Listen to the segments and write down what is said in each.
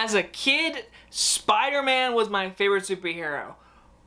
As a kid, Spider-Man was my favorite superhero.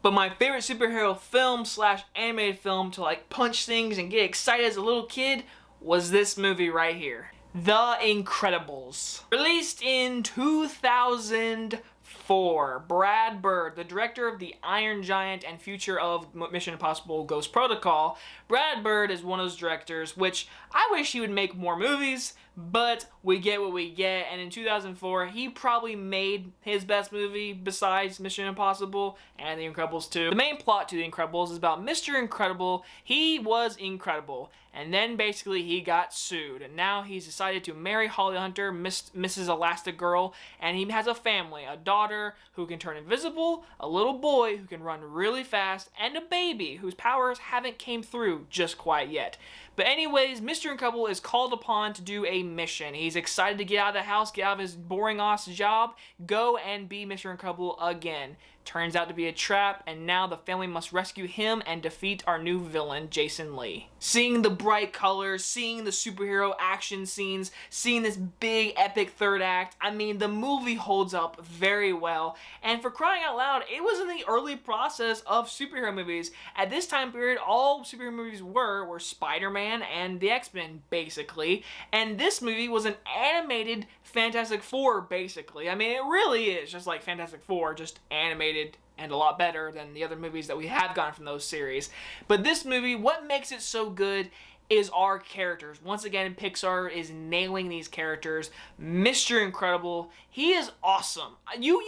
But my favorite superhero film slash animated film to like punch things and get excited as a little kid was this movie right here. The Incredibles. Released in 2004, Brad Bird, the director of The Iron Giant and future of Mission Impossible Ghost Protocol, Brad Bird is one of those directors, which I wish he would make more movies, but we get what we get, and in 2004, he probably made his best movie besides Mission Impossible and The Incredibles 2. The main plot to The Incredibles is about Mr. Incredible. He was incredible, and then basically he got sued, and now he's decided to marry Holly Hunter, Mrs. Elastigirl, and he has a family, a daughter who can turn invisible, a little boy who can run really fast, and a baby whose powers haven't came through just quite yet. But anyways, Mr. Incredible is called upon to do a mission. He's excited to get out of the house, get out of his boring ass job, go and be Mr. Incredible again. Turns out to be a trap, and now the family must rescue him and defeat our new villain, Jason Lee. Seeing the bright colors, seeing the superhero action scenes, seeing this big epic third act, I mean, the movie holds up very well. And for crying out loud, it was in the early process of superhero movies. At this time period, all superhero movies were Spider-Man and the X-Men, basically. And this movie was an animated Fantastic Four, basically. I mean, it really is just like Fantastic Four, just animated and a lot better than the other movies that we have gotten from those series. But this movie, what makes it so good is our characters. Once again, Pixar is nailing these characters. Mr. Incredible, he is awesome. You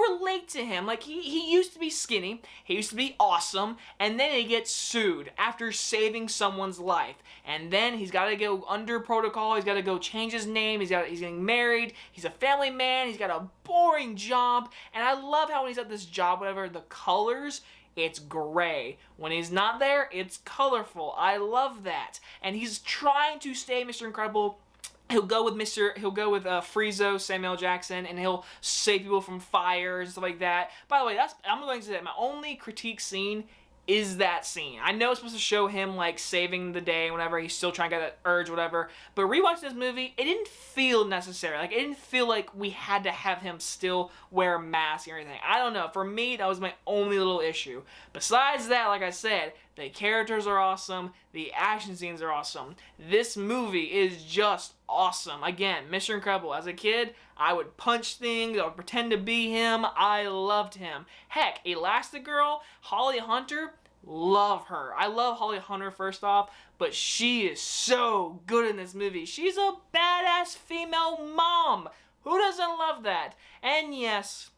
relate to him. Like, he used to be skinny, he used to be awesome, and then he gets sued after saving someone's life. And then he's got to go under protocol, he's got to go change his name, he's getting married, he's a family man, he's got a boring job, and I love how when he's at this job, whatever, the colors, it's gray. When he's not there, it's colorful. I love that. And he's trying to stay Mr. Incredible. He'll go with Friezo, Samuel Jackson, and he'll save people from fires and stuff like that. By the way, I'm going to say that my only critique scene is that scene. I know it's supposed to show him like saving the day whenever he's still trying to get that urge, whatever. But rewatching this movie, it didn't feel necessary. Like, it didn't feel like we had to have him still wear a mask or anything. I don't know. For me, that was my only little issue. Besides that, like I said, the characters are awesome. The action scenes are awesome. This movie is just awesome. Again, Mr. Incredible. As a kid, I would punch things. I would pretend to be him. I loved him. Heck, Elastigirl, Holly Hunter, love her. I love Holly Hunter first off, but she is so good in this movie. She's a badass female mom. Who doesn't love that? And yes,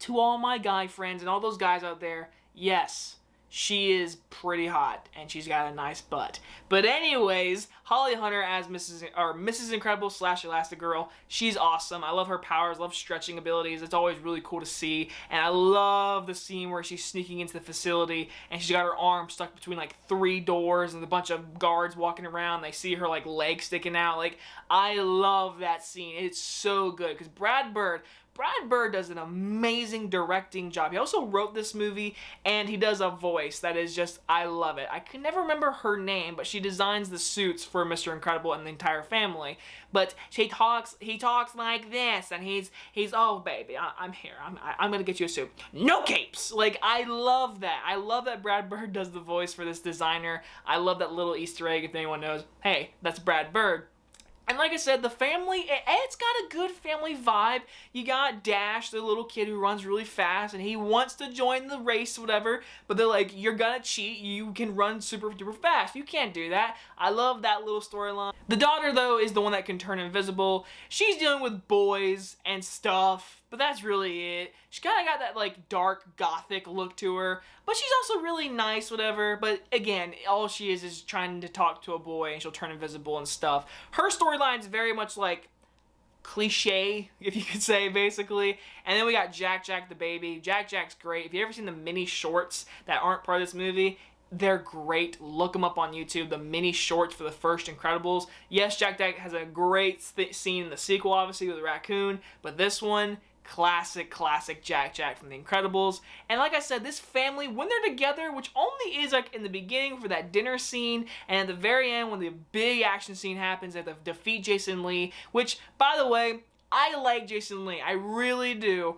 to all my guy friends and all those guys out there, yes, she is pretty hot, and she's got a nice butt. But anyways, Holly Hunter as Mrs. Incredible / Elastigirl, she's awesome. I love her powers, love stretching abilities. It's always really cool to see. And I love the scene where she's sneaking into the facility, and she's got her arm stuck between like 3 doors, and a bunch of guards walking around. They see her like leg sticking out. Like, I love that scene. It's so good, because Brad Bird does an amazing directing job. He also wrote this movie, and he does a voice that is just, I love it. I can never remember her name, but she designs the suits for Mr. Incredible and the entire family. But he talks like this, and he's oh baby, I'm here. I'm gonna get you a suit. No capes. Like, I love that. I love that Brad Bird does the voice for this designer. I love that little Easter egg. If anyone knows, hey, that's Brad Bird. And like I said, the family, it's got a good family vibe. You got Dash, the little kid who runs really fast, and he wants to join the race, whatever, but they're like, you're gonna cheat, you can run super duper fast. You can't do that. I love that little storyline. The daughter, though, is the one that can turn invisible. She's dealing with boys and stuff, but that's really it. She kind of got that, like, dark, gothic look to her, but she's also really nice, whatever. But again, all she is trying to talk to a boy, and she'll turn invisible and stuff. Her storyline's very much, like, cliche, if you could say, basically. And then we got Jack the baby. Jack's great. If you've ever seen the mini shorts that aren't part of this movie, they're great. Look them up on YouTube, the mini shorts for the first Incredibles. Yes, Jack has a great scene in the sequel, obviously, with the raccoon, but this one, classic Jack from the Incredibles. And like I said, this family, when they're together, which only is like in the beginning for that dinner scene, and at the very end when the big action scene happens, they have to defeat Jason Lee, which, by the way, I like Jason Lee. I really do.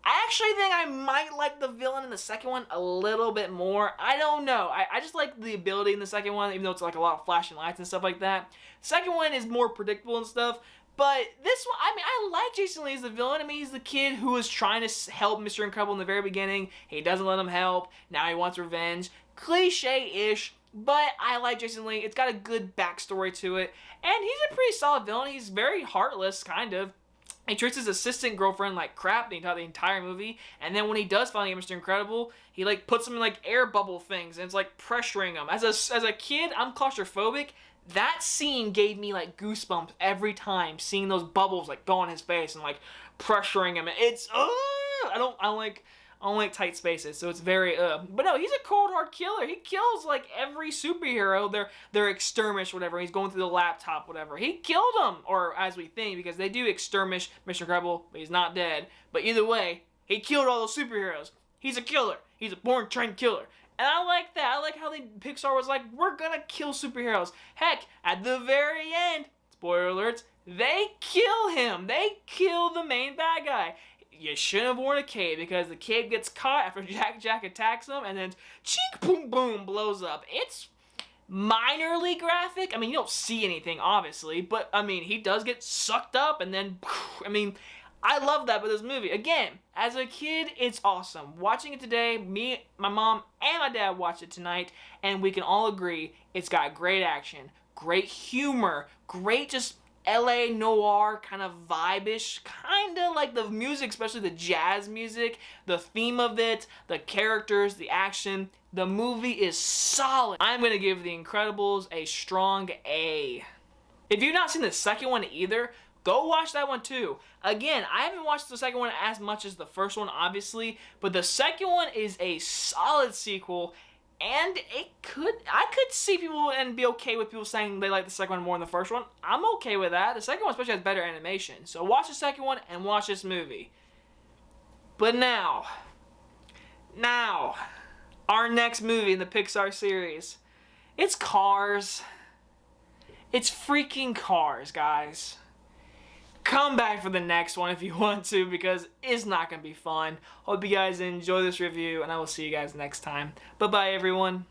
I actually think I might like the villain in the second one a little bit more. I don't know. I just like the ability in the second one, even though it's like a lot of flashing lights and stuff like that. Second one is more predictable and stuff. But this one, I mean, I like Jason Lee as the villain. I mean, he's the kid who was trying to help Mr. Incredible in the very beginning. He doesn't let him help. Now he wants revenge. Cliche-ish, but I like Jason Lee. It's got a good backstory to it. And he's a pretty solid villain. He's very heartless, kind of. He treats his assistant girlfriend like crap the entire movie, and then when he does finally get Mr. Incredible, he like puts him in like air bubble things, and it's like pressuring him. As a kid, I'm claustrophobic. That scene gave me like goosebumps every time, seeing those bubbles like go on his face and like pressuring him. It's I don't like tight spaces, so it's very But no, he's a cold hard killer. He kills like every superhero. They're exterminate, whatever. He's going through the laptop, whatever. He killed them, or as we think, because they do exterminate Mr. Incredible, but he's not dead. But either way, he killed all those superheroes. He's a killer. He's a born trained killer. And I like that. I like how Pixar was like, we're gonna kill superheroes. Heck, at the very end, spoiler alerts, they kill him. They kill the main bad guy. You shouldn't have worn a cape because the cape gets caught after Jack attacks him, and then cheek boom boom blows up. It's minorly graphic. I mean, you don't see anything obviously, but I mean, he does get sucked up, and then I mean, I love that with this movie. Again, as a kid, it's awesome. Watching it today, me, my mom, and my dad watched it tonight, and we can all agree it's got great action, great humor, great just LA noir kind of vibe-ish, kind of like the music, especially the jazz music, the theme of it, the characters, the action. The movie is solid. I'm going to give The Incredibles a strong A. If you've not seen the second one either, go watch that one too. Again, I haven't watched the second one as much as the first one, obviously, but the second one is a solid sequel. And I could see people and be okay with people saying they like the second one more than the first one. I'm okay with that. The second one especially has better animation. So watch the second one and watch this movie. But now, our next movie in the Pixar series. It's Cars. It's freaking Cars, guys. Come back for the next one if you want to, because it's not going to be fun. Hope you guys enjoy this review, and I will see you guys next time. Bye-bye, everyone.